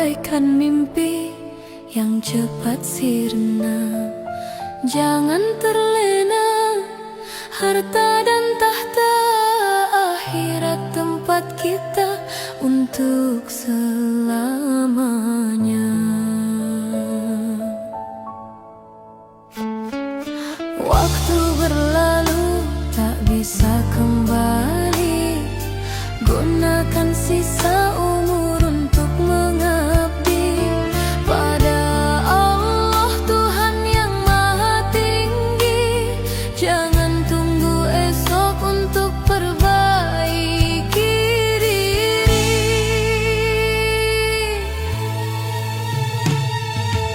bagaikan mimpi yang cepat sirna. Jangan terlena harta dan tahta, akhirat tempat kita untuk selamanya. Waktu berlalu tak bisa kembali, gunakan sisa umur untuk mengabdi pada Allah Tuhan yang Maha Tinggi. Jangan tunggu esok untuk perbaiki diri.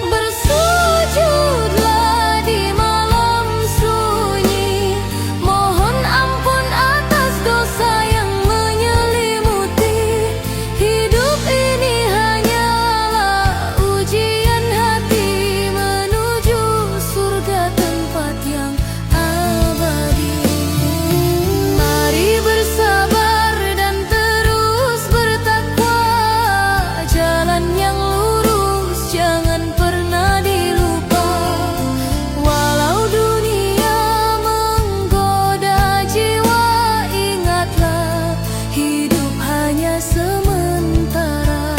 Bersujudlah di malam sunyi, mohon ampun atas dosa yang menyelimuti. Hidup ini hanyalah ujian hati menuju surga tempat yang abadi. Mari bersabar dan terus bertakwa, jalan yang lurus jangan pernah dilupa. Walau dunia menggoda jiwa, ingatlah hidup hanya sementara.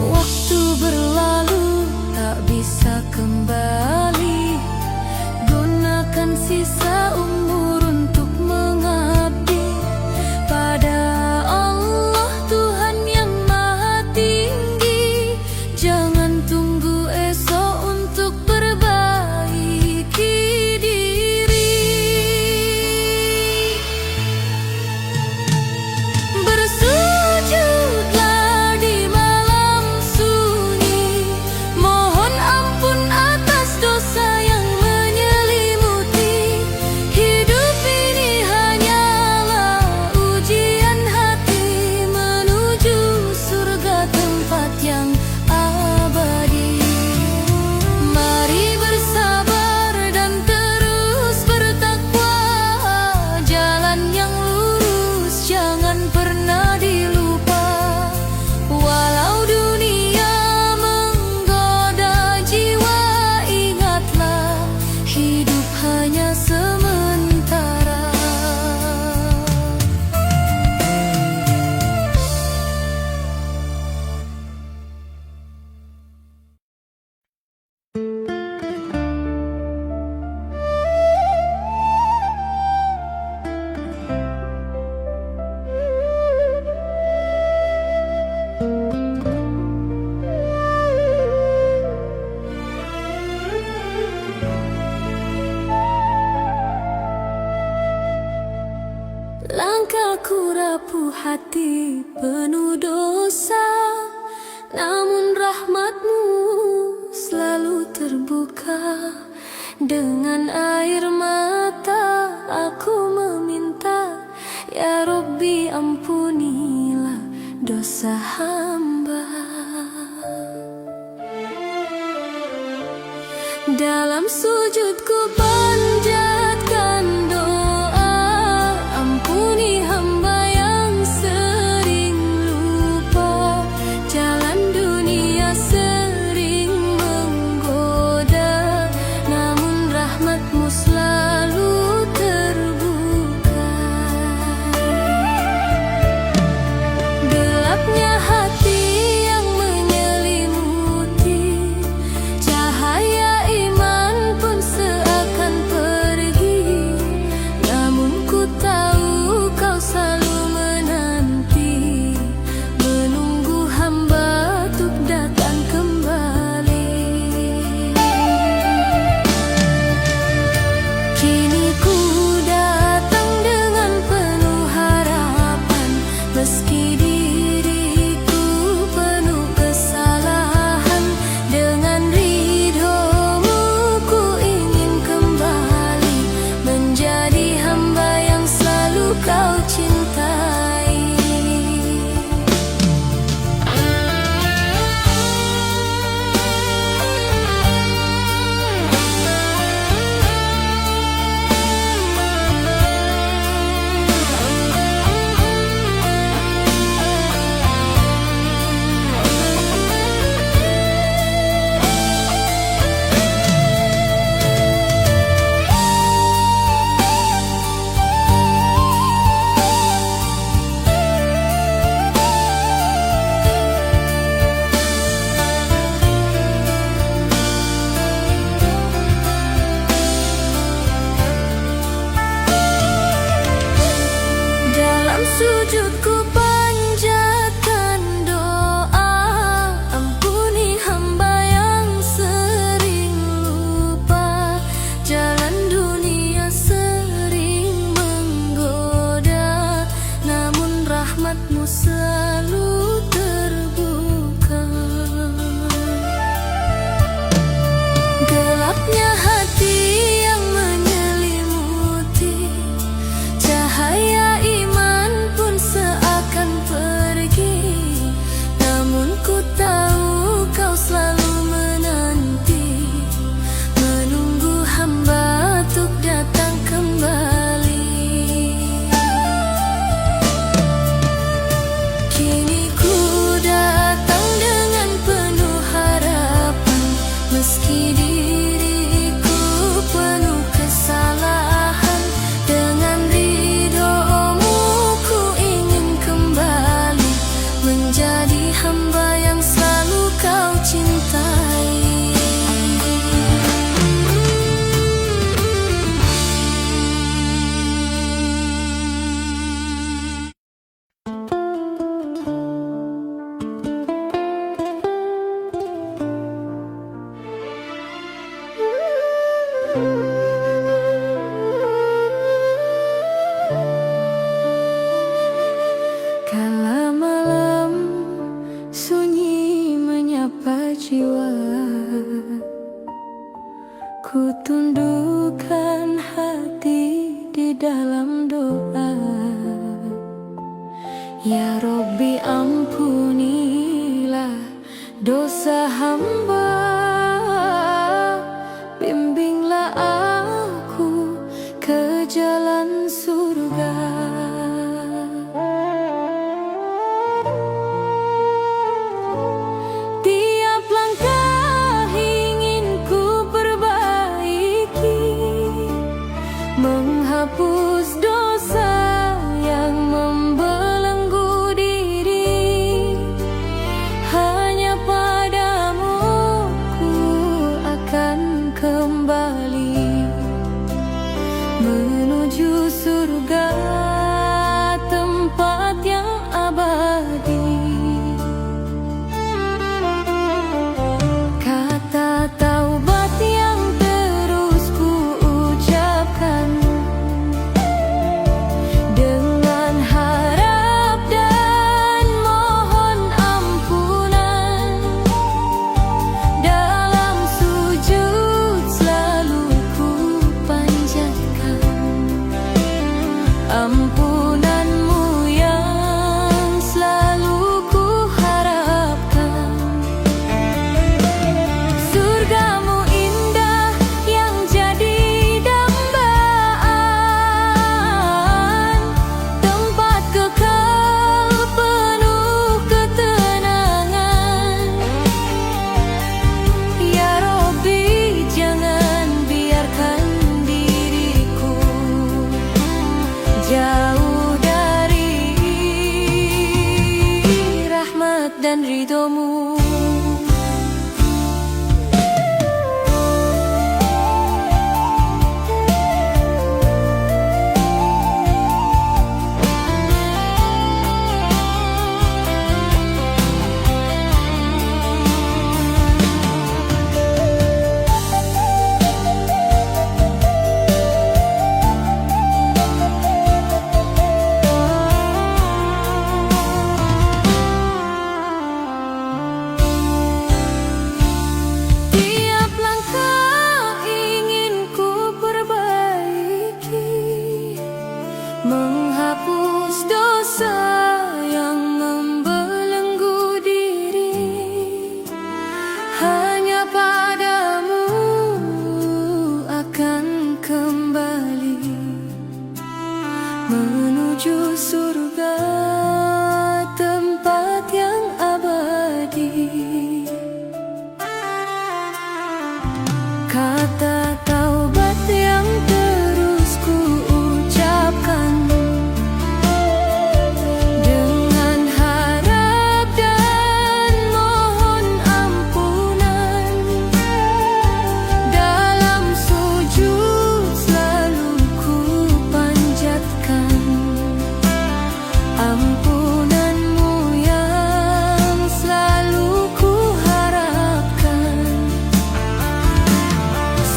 Waktu berlalu tak bisa kembali, gunakan sisa umur untuk mengabdi pada Allah Tuhan yang Maha Tinggi. Jangan tunggu esok untuk perbaiki diri. Bersujudlah di malam sunyi, mohon ampun atas dosa yang menyelimuti. Hidup ini hanyalah ujian hati menuju surga tempat yang abadi. Mari bersabar dan terus bertakwa, jalan yang lurus jangan pernah dilupa. Walau dunia menggoda jiwa, ingatlah hidup hanya sementara. Langkahku rapuh hati penuh dosa, namun rahmat-Mu selalu terbuka. Dengan air mata aku meminta, ya Rabbi ampunilah dosa hamba. Dalam sujudku panjatkan doa, ampuni hamba yang sering lupa. Jalan dunia sering menggoda, namun rahmat-Mu selalu terbuka. Gelapnya hati yang menyelimuti, cahaya iman pun seakan jiwa. Ku tundukkan hati di dalam doa. Ya Robbi, ampunilah dosa hamba, bimbinglah aku ke jalan surga. Tiap langkah ingin ku perbaiki, menghapus dosa yang membelenggu diri. Hanya padamu ku akan kembali, menuju surga, tempat yang abadi. Kata taubat yang terus ku ucapkan, dengan harap dan mohon ampunan. Dalam sujud selalu ku panjatkan ampunanmu yang selalu ku harapkan. Surgamu indah yang jadi dambaan, tempat kekal penuh ketenangan. Ya Robbi, jangan biarkan diriku jauh dari rahmat dan ridhomu. Tiap langkah ingin ku perbaiki, menghapus dosa yang membelenggu diri. Hanya padamu akan kembali, menuju surga, tempat yang abadi. Kata taubat yang terus ku ucapkan, dengan harap dan mohon ampunan. Dalam sujud selalu ku panjatkan ampunanmu yang selalu ku harapkan.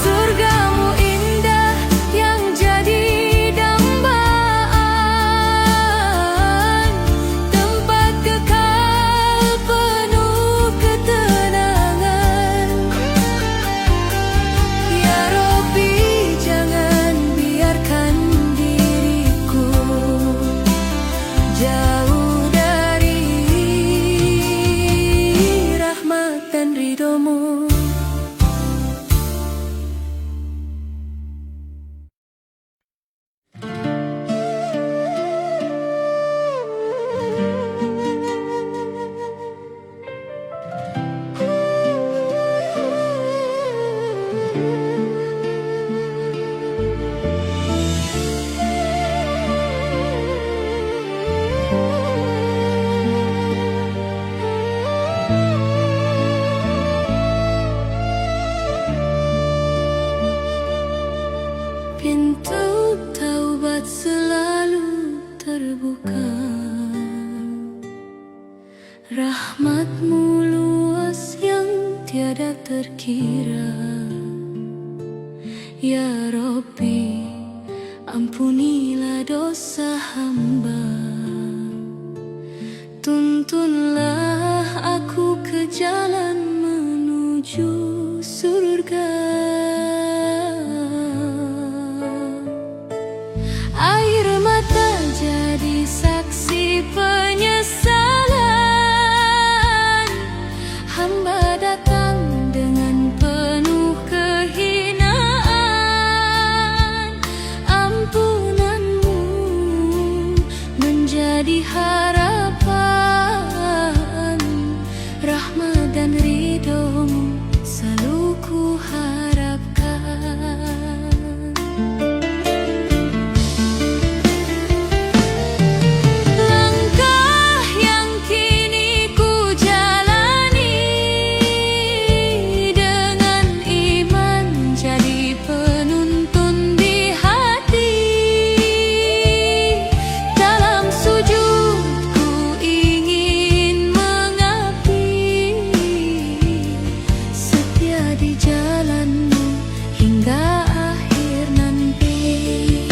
Surgamu indah yang jadi dambaan, tempat kekal penuh ketenangan. Ya Robbi, jangan biarkan diriku jauh dari rahmat dan ridhomu. Pintu taubat selalu terbuka, rahmatmu luas yang tiada terkira. Ya Robbi, ampunilah dosa hamba, tuntunlah aku ke jalan datang dengan penuh kehinaan. Ampunanmu menjadi harapan, rahmat dan ridhomu selalu ku harapkan. Langkah yang kini ku jalani dengan iman jadi penuntun di hati. Dalam sujud ku ingin mengabdi, setia di jalanmu hingga akhir nanti.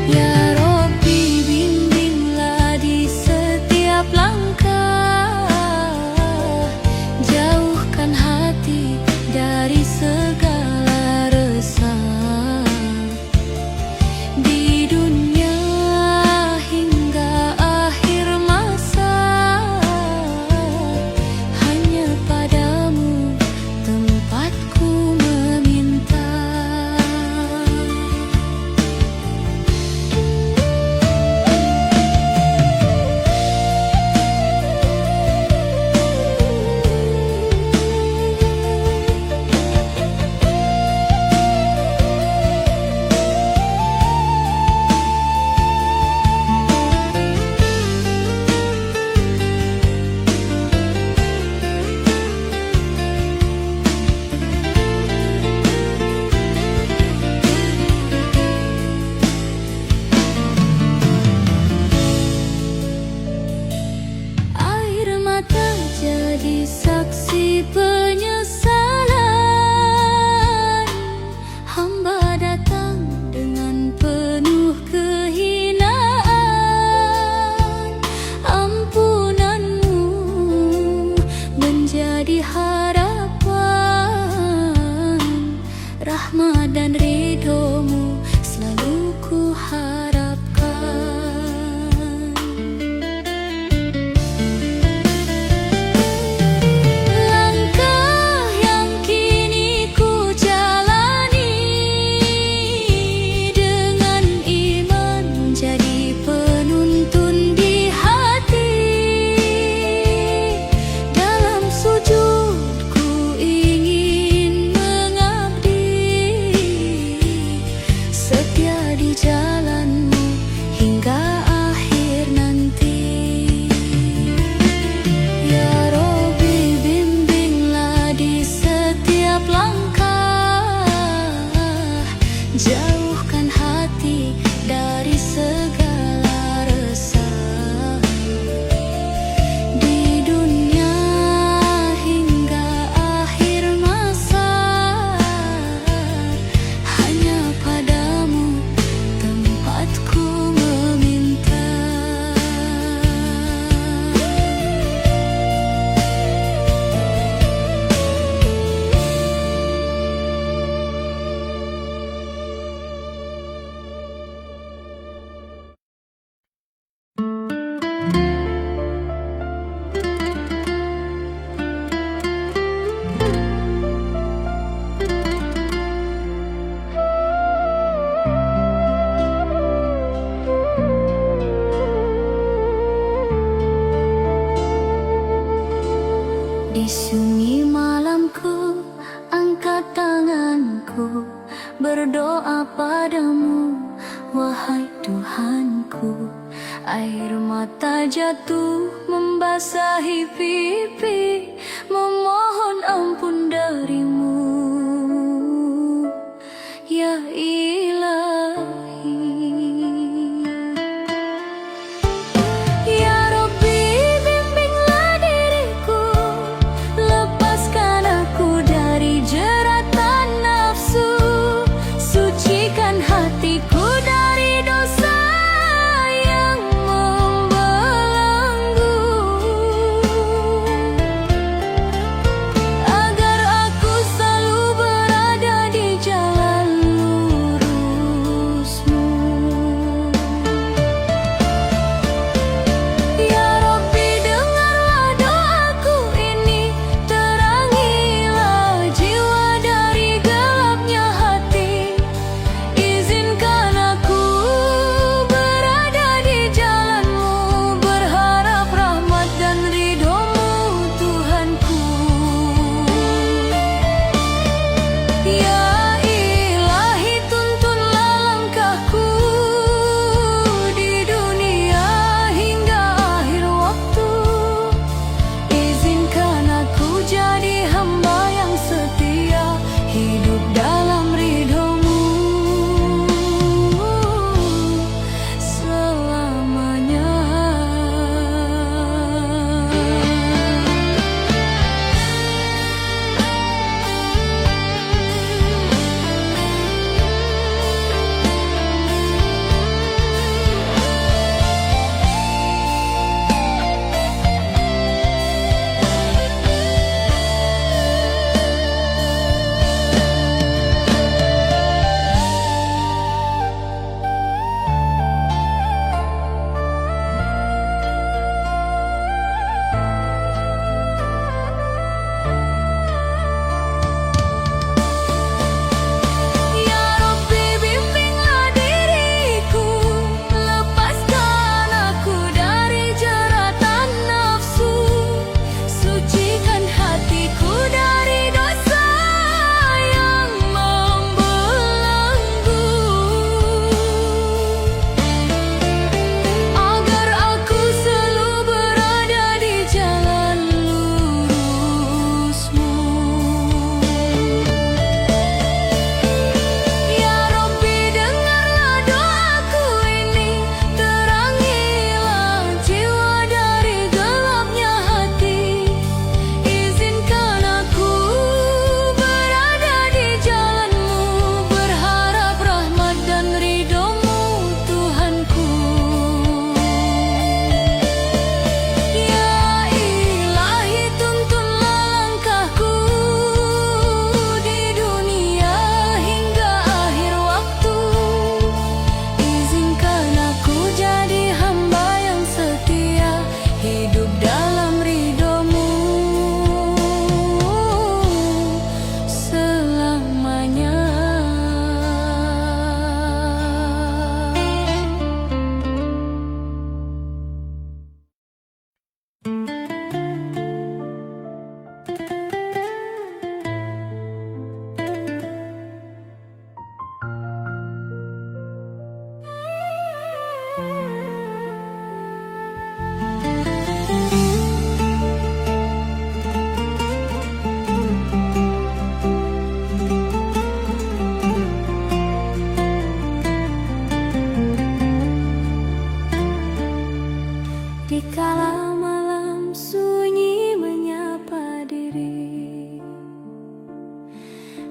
Ya Rabbi, bimbinglah di setiap langkah, jauhkan hati dari segala resah. Di dunia hingga akhir masa, hanya padamu tempatku meminta. Air mata jadi saksi penyesalan. Hamba datang dengan penuh kehinaan. Ampunanmu menjadi harapan, rahmat dan ridhomu selalu ku harapkan. Langkah yang kini ku jalani dengan iman jadi penuntun di hati. Dalam sujud ku ingin mengabdi, setia di jalanmu hingga akhir nanti. Ya Rabbi, bimbinglah di setiap langkah, jauhkan hati dari segala resah. Di dunia hingga akhir masa, hanya padamu tempatku meminta. Di sunyi malamku, angkat tanganku, berdoa padamu, wahai Tuhanku. Air mata jatuh membasahi pipi, memohon ampun darimu, ya Ilahi. Ya Rabbi, bimbinglah diriku, lepaskan aku dari jeratan nafsu, sucikan hatiku dari dosa yang membelenggu.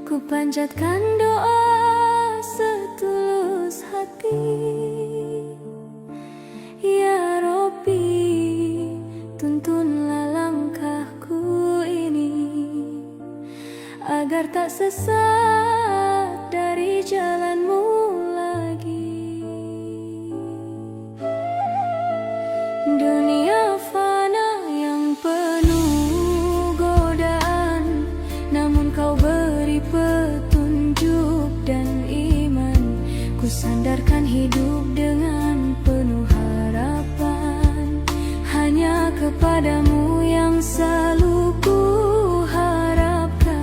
Ku panjatkan doa setulus hati, ya Robbi, tuntunlah langkahku ini agar tak sesat dari jalanmu lagi. Dunia fana yang penuh godaan, namun kau beri petunjuk dan iman. Ku sandarkan hidup dengan penuh harapan, hanya kepadamu yang selalu ku harapkan.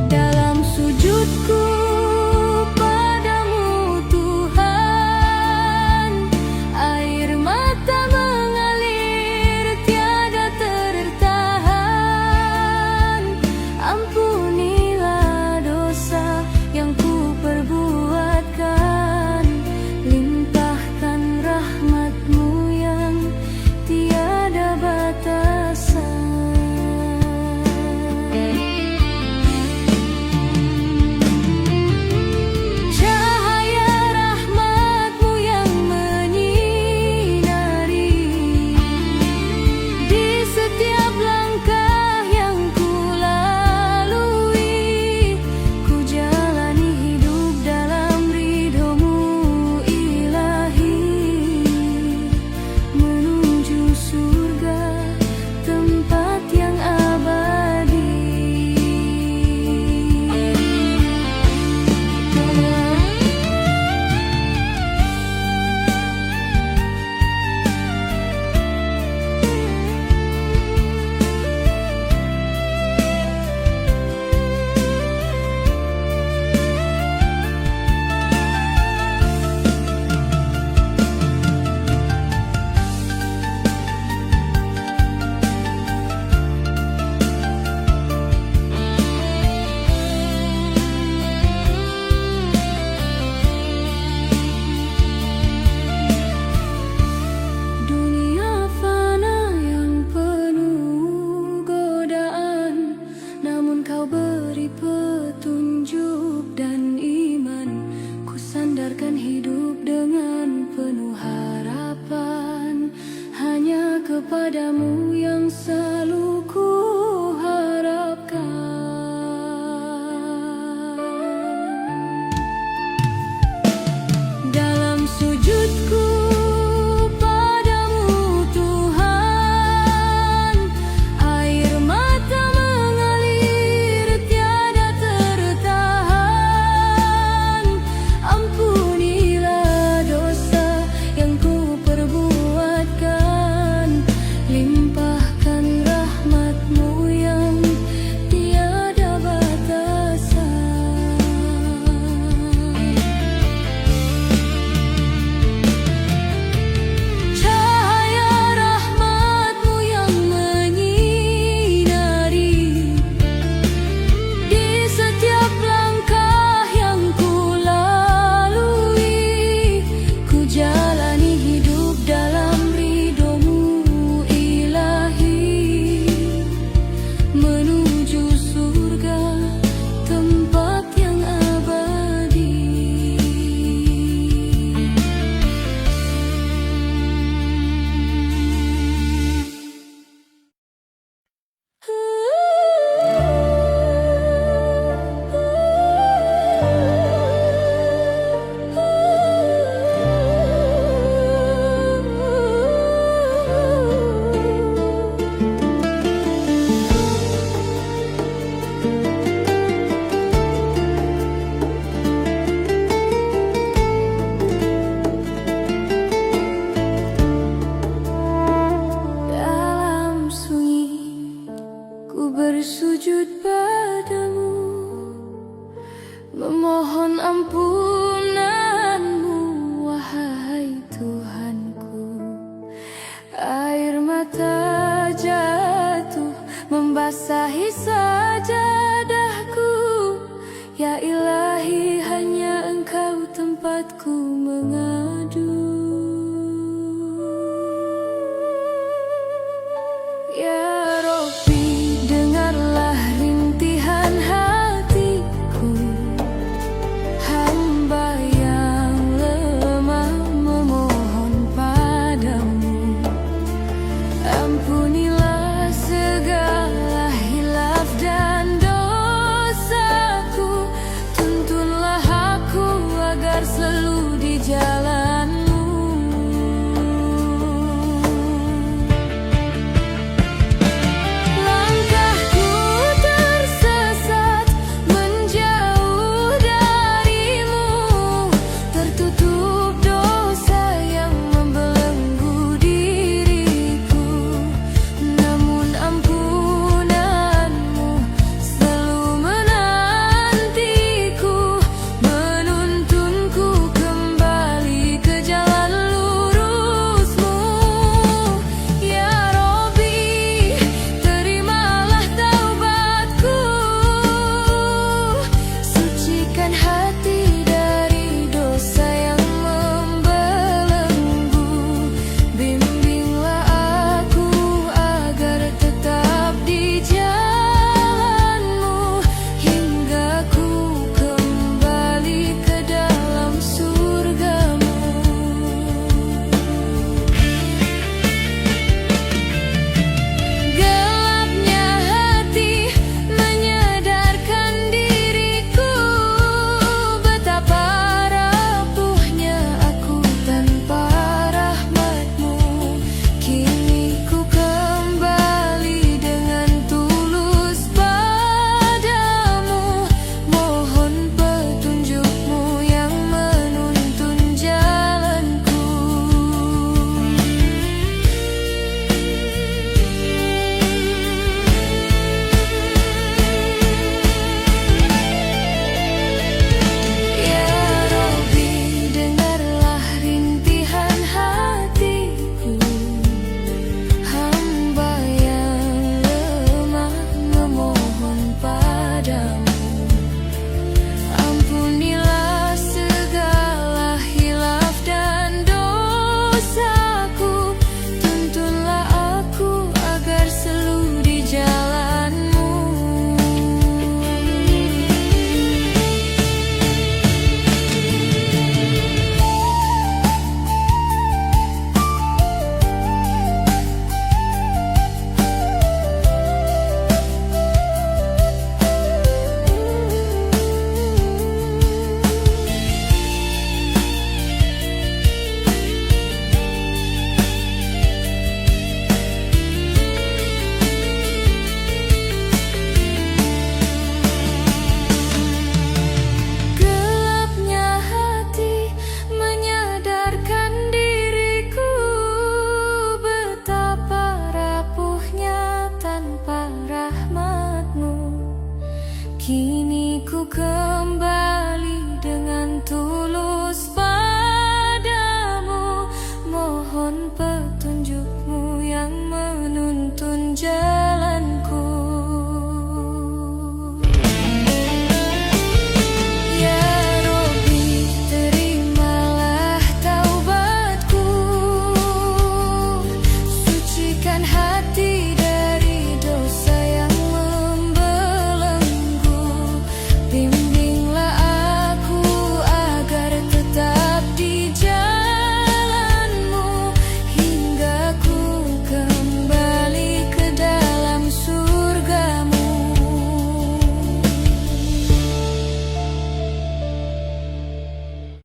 Dalam sujudku padamu Tuhan, air mata mengalir tiada tertahan. Ampunilah dosa yang ku perbuatkan, limpahkan rahmat-Mu yang tiada batasan. Cahaya rahmat-Mu yang menyinari di setiap langkah yang ku lalui. Ku jalani hidup dalam ridho-Mu ilahi, menuju surga, tempat yang abadi. Dunia fana yang penuh godaan, namun kau beri petunjuk dan iman. Ku sandarkan hidup dengan penuh harapan, hanya kepadamu yang